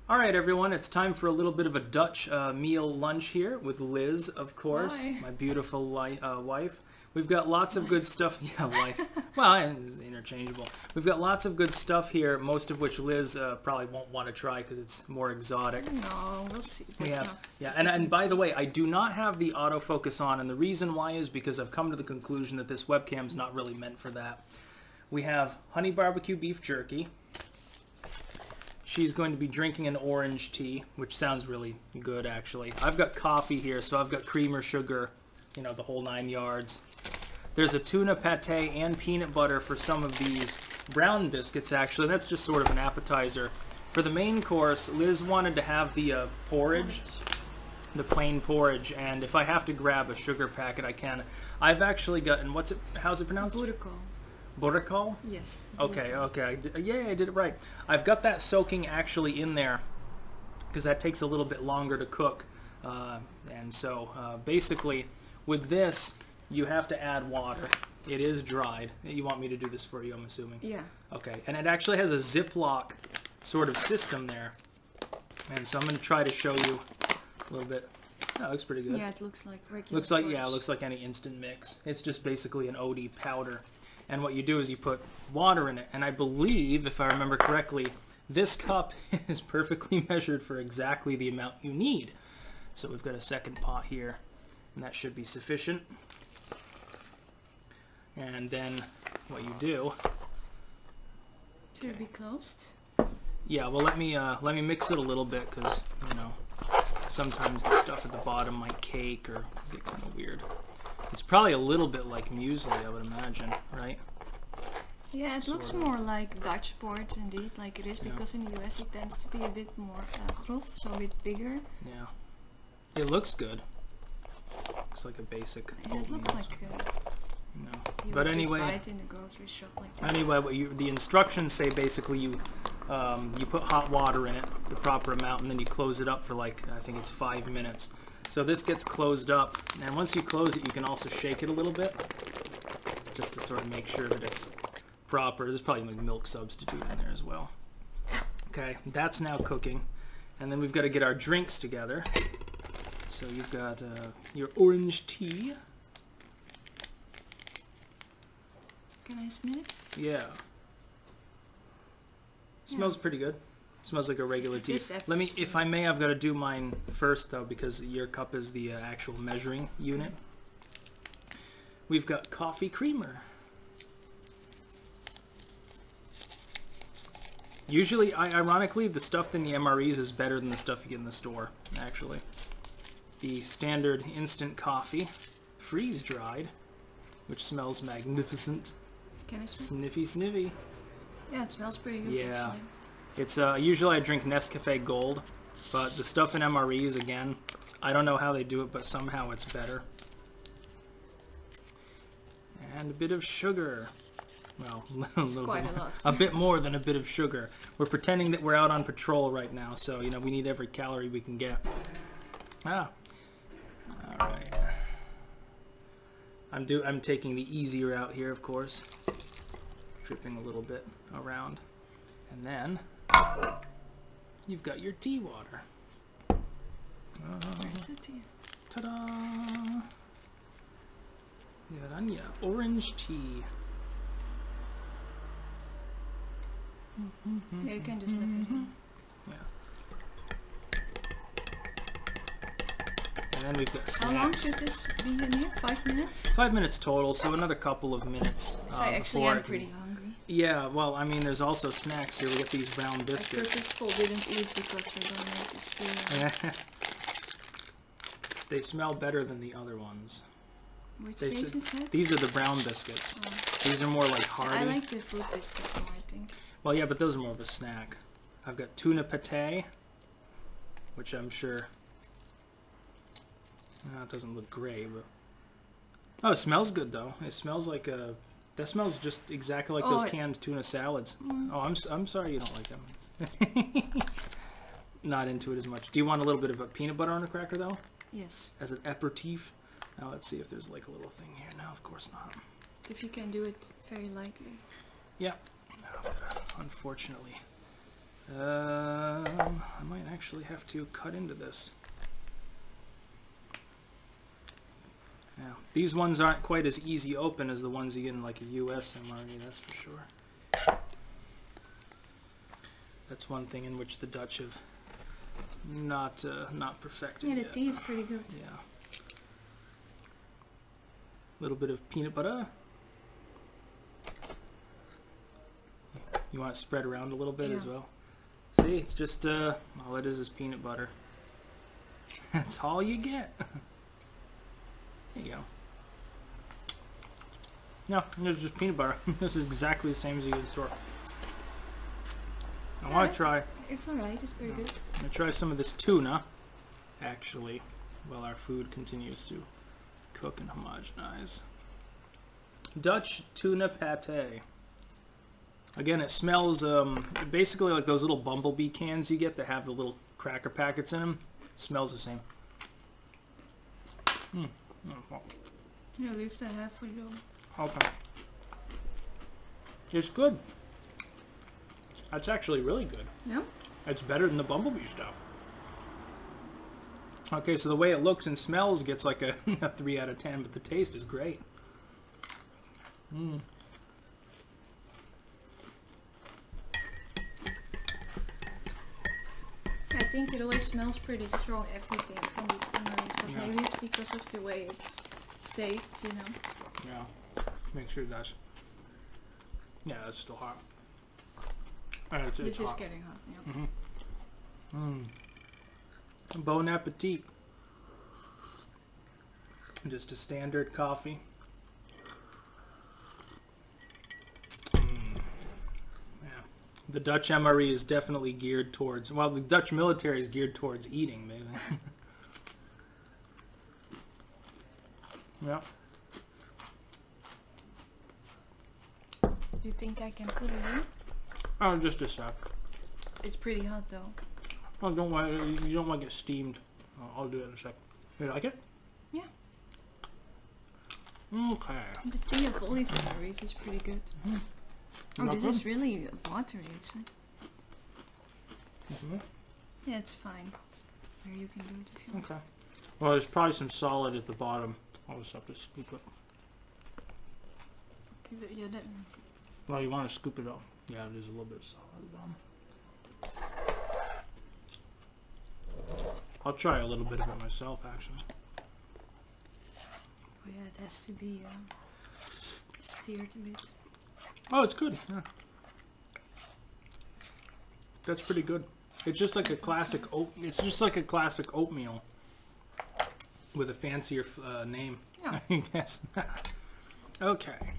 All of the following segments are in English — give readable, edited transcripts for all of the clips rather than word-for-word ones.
Alright everyone, it's time for a little bit of a Dutch meal lunch here with Liz, of course, Hi. my beautiful wife. We've got lots of good stuff. Yeah, wife. Well, it's interchangeable. We've got lots of good stuff here, most of which Liz probably won't want to try because it's more exotic. No, we'll see. Yeah, and by the way, I do not have the autofocus on, and the reason why is because I've come to the conclusion that this webcam's not really meant for that. We have honey barbecue beef jerky. She's going to be drinking an orange tea, which sounds really good, actually. I've got coffee here, so I've got creamer, sugar, you know, the whole 9 yards. There's a tuna pate and peanut butter for some of these brown biscuits, actually. That's just sort of an appetizer. For the main course, Liz wanted to have the porridge, the plain porridge, and if I have to grab a sugar packet, I can. I've actually got, and what's it, how's it pronounced? Boerenkool. Boerenkool? Yes. Okay, okay. Yeah, I did it right. I've got that soaking actually in there because that takes a little bit longer to cook. And so basically with this, you have to add water. It is dried. You want me to do this for you, I'm assuming? Yeah. Okay, and it actually has a Ziploc sort of system there. And so I'm going to try to show you a little bit. That looks pretty good. Yeah, it looks like regular Looks like, porridge. yeah, it looks like any instant mix. It's just basically an OD powder. And what you do is you put water in it. And I believe, if I remember correctly, this cup is perfectly measured for exactly the amount you need. So we've got a second pot here, and that should be sufficient. And then what you do... To be closed? Yeah, well, let me mix it a little bit, because, you know, sometimes the stuff at the bottom might cake or get kind of weird. It's probably a little bit like muesli, I would imagine, right? Yeah, it looks more like Dutch porridge indeed, like it is, because in the US it tends to be a bit more grof, so a bit bigger. Yeah. It looks good. Looks like a basic And it looks like no. you But would anyway, just buy it in a grocery shop like that. anyway, the instructions say basically you put hot water in it, the proper amount, and then you close it up for like, I think it's 5 minutes. So this gets closed up, and once you close it, you can also shake it a little bit, just to sort of make sure that it's proper. There's probably like milk substitute in there as well. Okay, that's now cooking, and then we've got to get our drinks together. So you've got your orange tea. Can I sniff? Yeah. Smells pretty good. Smells like a regular tea. Let me, if I may, I've got to do mine first though, because your cup is the actual measuring unit. We've got coffee creamer. Usually, ironically, the stuff in the MREs is better than the stuff you get in the store, actually. The standard instant coffee, freeze-dried, which smells magnificent. Can I sniff? Sniffy, sniffy. Yeah, it smells pretty good Yeah. actually. It's usually I drink Nescafe Gold, but the stuff in MREs, again, I don't know how they do it, but somehow it's better. And a bit of sugar. Well, a little quite bit, a lot. a bit more than a bit of sugar. We're pretending that we're out on patrol right now, so you know we need every calorie we can get. Ah, all right. I'm taking the easy route here, of course. Dripping a little bit around, and then you've got your tea water. Where's the tea? Ta-da! Yaranya, orange tea. Yeah, you can just leave it in. Yeah. And then we've got snacks. How long should this be in here? 5 minutes? 5 minutes total, so another couple of minutes. So I actually am pretty hungry. Yeah, well, I mean, there's also snacks here. We got these brown I biscuits. purposefully didn't eat because we're gonna make this video. They smell better than the other ones. Which taste is that? These are the brown biscuits. Oh. These are more like hearty. I like the fruit biscuit more, I think. Well, yeah, but those are more of a snack. I've got tuna pate, which I'm sure... it doesn't look great, but... Oh, it smells good, though. It smells like a... That smells just exactly like those canned tuna salads. Oh, I'm sorry you don't like them. Not into it as much. Do you want a little bit of a peanut butter on a cracker, though? Yes. As an aperitif? Now, let's see if there's like a little thing here. No, of course not. If you can do it very lightly. Yeah. Unfortunately. I might actually have to cut into this. Yeah, these ones aren't quite as easy open as the ones you get in like a US MRE, that's for sure. That's one thing in which the Dutch have not perfected. Yeah, the yet. tea is pretty good. Yeah. A little bit of peanut butter. You want to spread around a little bit as well. See, it's just all it is peanut butter. That's all you get. There you go. No, it's just peanut butter. This is exactly the same as you get in the store. I want to try. It's alright, it's pretty good. I'm going to try some of this tuna, actually, while our food continues to cook and homogenize. Dutch Tuna Pate. Again, it smells basically like those little Bumblebee cans you get that have the little cracker packets in them. It smells the same. Yeah, leave the half for you. Okay. It's good. That's actually really good. Yeah? It's better than the Bumblebee stuff. Okay, so the way it looks and smells gets like a 3 out of 10, but the taste is great. I think it always smells pretty strong, everything from these MREs, but maybe it's because of the way it's saved, you know. Yeah, make sure it does. Yeah, it's still hot. This is getting hot, yeah. Bon appetit. Just a standard coffee. Yeah. The Dutch MRE is definitely geared towards, well, the Dutch military is geared towards eating, maybe. Yeah. Do you think I can put it in? Oh, just a sec. It's pretty hot though. Oh, don't want you don't want to get steamed. I'll do it in a sec. You like it? Yeah. Okay. The tea of all these MREs is pretty good. Oh, this is really watery actually. Yeah, it's fine. Here, you can do it if you want. Okay. Well, there's probably some solid at the bottom. I'll just have to scoop it. Yeah, that. Well, you want to scoop it up. Yeah, it is a little bit solid at the bottom. I'll try a little bit of it myself, actually. Oh yeah, it has to be steered a bit. Oh, it's good. Yeah. That's pretty good. It's just like a classic oat. It's just like a classic oatmeal with a fancier name. Yeah. I guess. Okay.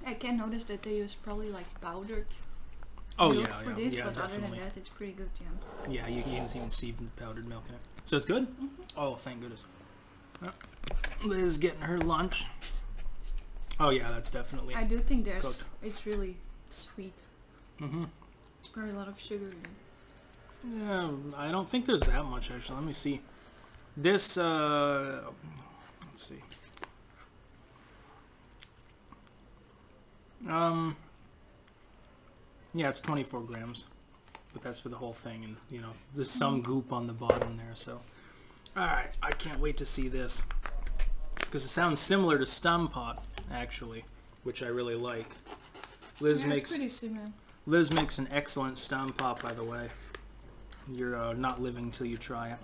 I can notice that they use probably like powdered milk for this, but definitely. other than that, it's pretty good. Yeah. Yeah, you can even see the powdered milk in it. So it's good? Oh, thank goodness. Liz is getting her lunch. Oh yeah, that's definitely. I do think cooked. it's really sweet. There's probably a lot of sugar in it. Yeah, I don't think there's that much actually. Let me see. This, let's see. Yeah, it's 24 grams, but that's for the whole thing, and you know, there's some goop on the bottom there. So, all right, I can't wait to see this because it sounds similar to Tuna Pate actually, which I really like. Liz makes it's pretty similar. Liz makes an excellent Tuna Pate, by the way. You're not living till you try it.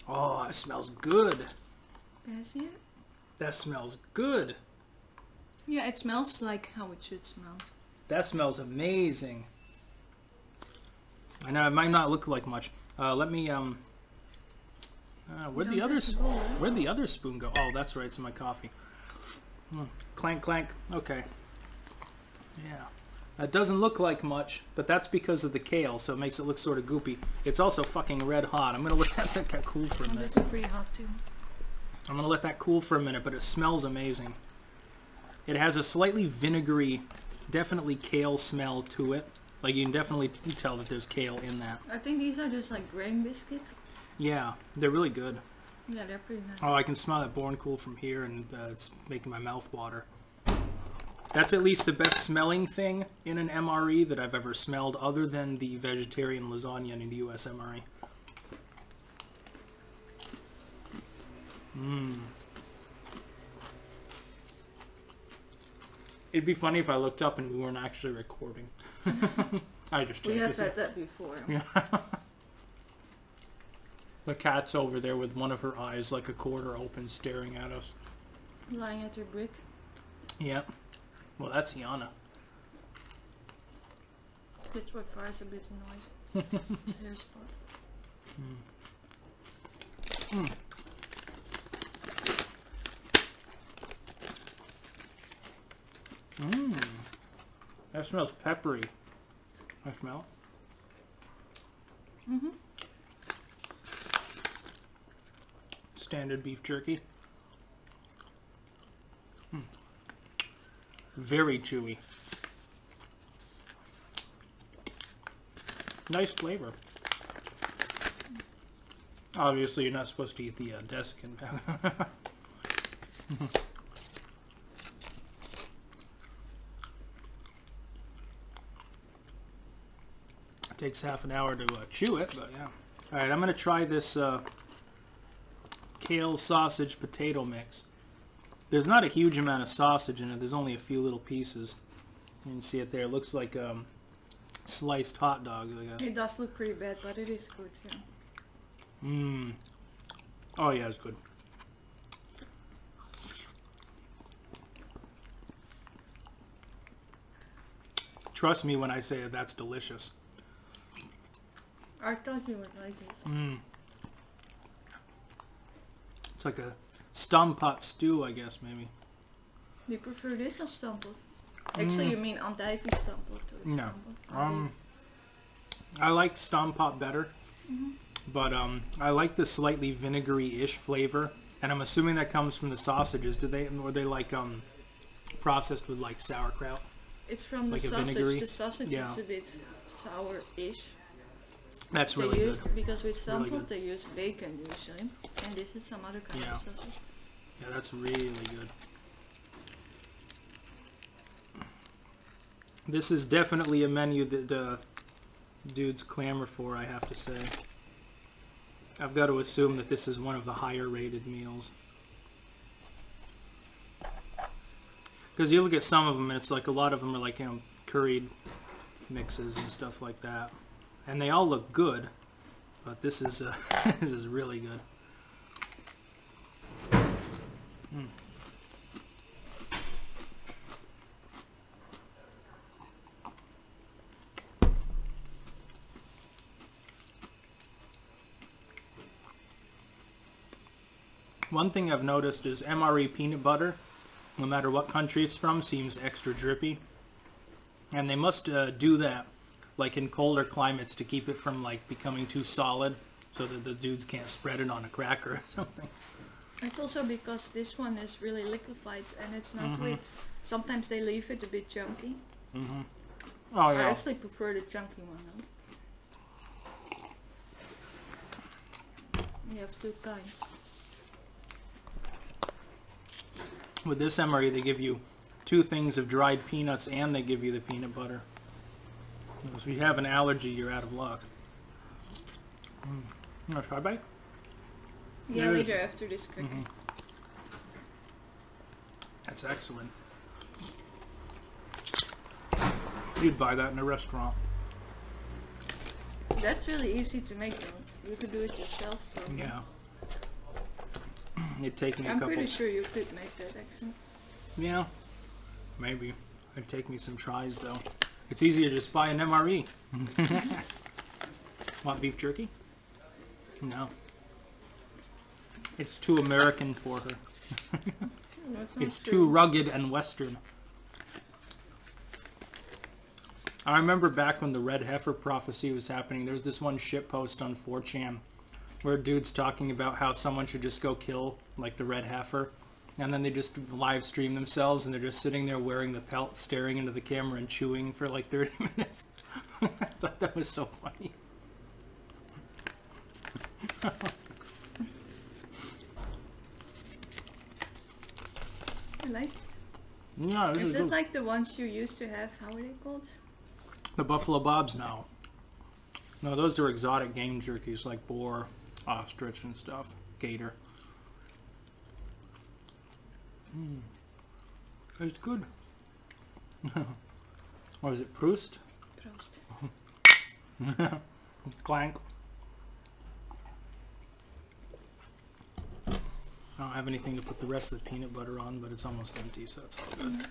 Oh, it smells good. Can I see it? That smells good. Yeah, it smells like how it should smell. That smells amazing. I know it might not look like much. Let me where'd the other spoon go? Oh, that's right, it's in my coffee. Clank, clank. Okay. Yeah. That doesn't look like much, but that's because of the kale, so it makes it look sort of goopy. It's also fucking red hot. I'm gonna let that get cool for a minute. This is pretty hot too. I'm gonna let that cool for a minute, but it smells amazing. It has a slightly vinegary, definitely kale smell to it. Like you can definitely tell that there's kale in that. I think these are just like grain biscuits. Yeah, they're really good. Yeah, they're pretty nice. Oh, I can smell that Boerenkool from here, and it's making my mouth water. That's at least the best smelling thing in an MRE that I've ever smelled, other than the vegetarian lasagna in the US MRE. It'd be funny if I looked up and we weren't actually recording. I just checked. We have had that before. Yeah. The cat's over there with one of her eyes like a quarter open, staring at us. Lying at her brick. Yep. Well, that's Yana. That's why far is a bit annoyed. It's her spot. That smells peppery. I smell it. Standard beef jerky. Very chewy. Nice flavor. Obviously, you're not supposed to eat the desiccant. It takes half an hour to chew it, but yeah. Alright, I'm going to try this kale sausage potato mix. There's not a huge amount of sausage in it. There's only a few little pieces. You can see it there. It looks like sliced hot dogs, I guess. It does look pretty bad, but it is good, yeah. Oh yeah, it's good. Trust me when I say that that's delicious. I thought you would like it. It's like a stamppot stew, I guess, maybe. Do you prefer this or stamppot? Actually, you mean andijvie stamppot? No. I like stamppot better. But I like the slightly vinegary-ish flavor. And I'm assuming that comes from the sausages. Were they like processed with like sauerkraut? It's from the like sausage. vinegary? The sausage Yeah. is a bit sour-ish. That's They really used, good. because with Really stamppot good. they use bacon usually. And this is some other kind Yeah. of sausage. Yeah, that's really good. This is definitely a menu that dudes clamor for, I have to say. I've got to assume that this is one of the higher rated meals. Because you look at some of them and it's like a lot of them are like, you know, curried mixes and stuff like that. And they all look good, but this is this is really good. One thing I've noticed is MRE peanut butter, no matter what country it's from, seems extra drippy. And they must do that, like in colder climates, to keep it from like becoming too solid, so that the dudes can't spread it on a cracker or something. It's also because this one is really liquefied and it's not with... Sometimes they leave it a bit chunky. Oh I yeah. actually prefer the chunky one though. You have two kinds. With this MRE, they give you 2 things of dried peanuts and they give you the peanut butter. So if you have an allergy, you're out of luck. You want to try a bite? Yeah, Yeah, later after this cookie. That's excellent. You'd buy that in a restaurant. That's really easy to make though. You could do it yourself. So. Yeah. It'd take me a I'm couple... pretty sure you could make that actually. Yeah. Maybe. It'd take me some tries though. It's easier to just buy an MRE. Want beef jerky? No. It's too American for her. That's not It's true. too rugged and Western. I remember back when the red heifer prophecy was happening, there was this one shitpost on 4chan where dude's talking about how someone should just go kill like the red heifer, and then they just live stream themselves and they're just sitting there wearing the pelt, staring into the camera and chewing for like 30 minutes. I thought that was so funny. I like it. Yeah, this Is is it good. like the ones you used to have? How are they called? The Buffalo Bobs now. No, those are exotic game jerkies like boar, ostrich, and stuff. Gator. It's good. What is it, Proust? Proost. Clank. I don't have anything to put the rest of the peanut butter on, but it's almost empty, so that's all good.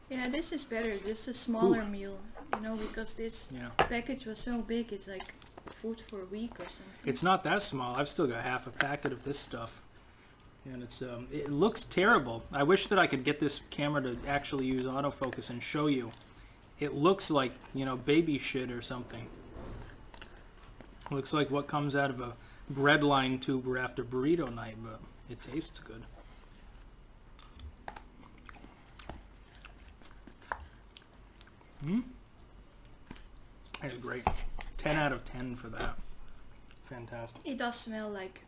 Yeah, this is better. Just a smaller Ooh. meal, you know, because this Yeah. package was so big. It's like food for a week or something. It's not that small. I've still got half a packet of this stuff. And it's it looks terrible. I wish that I could get this camera to actually use autofocus and show you. It looks like, you know, baby shit or something. Looks like what comes out of a breadline tuber after burrito night, but it tastes good. That's great. 10 out of 10 for that. Fantastic. It does smell like,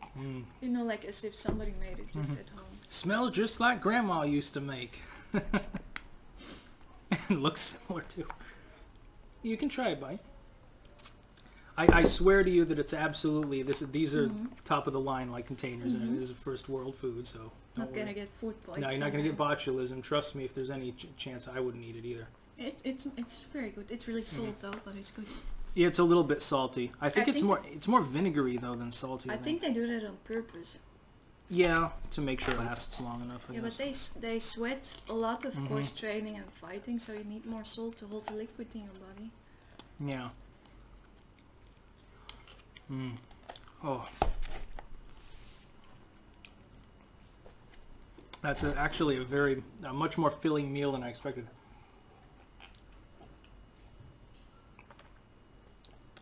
you know, like as if somebody made it just at home. Smells just like Grandma used to make. And looks similar too. You can try a bite. I swear to you that it's absolutely these are top of the line like containers, and it is a first world food, so Not don't gonna worry. get food poisoning. No, you're not gonna get botulism. Trust me, if there's any chance, I wouldn't eat it either. It's very good. It's really salt though, but it's good. Yeah, it's a little bit salty. I think it's think- more vinegary though than salty. I think they do that on purpose. Yeah, to make sure it lasts long enough. I Yeah, but guess. they sweat a lot, of course, training and fighting, so you need more salt to hold the liquid in your body. Yeah. Oh. That's actually a much more filling meal than I expected.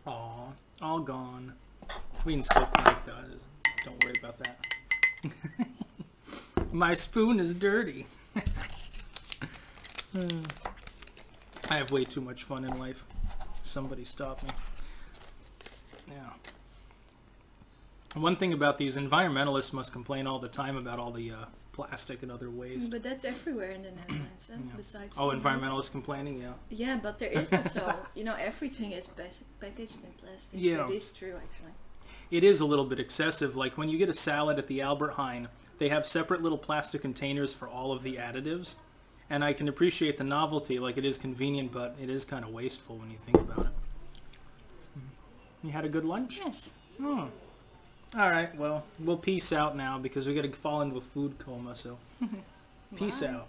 Aw, all gone. We can still connect that. Don't worry about that. My spoon is dirty. I have way too much fun in life. Somebody stop me. Yeah. One thing about these environmentalists must complain all the time about all the plastic and other waste. But that's everywhere in the Netherlands, besides. Oh, the US. environmentalists complaining, yeah. Yeah, but there is also, you know, everything is packaged in plastic. Yeah. That is true, actually. It is a little bit excessive. Like when you get a salad at the Albert Heijn, they have separate little plastic containers for all of the additives. And I can appreciate the novelty, like it is convenient, but it is kind of wasteful when you think about it. You had a good lunch? Yes. Oh. All right, well, we'll peace out now because we got to fall into a food coma, so peace Bye. out.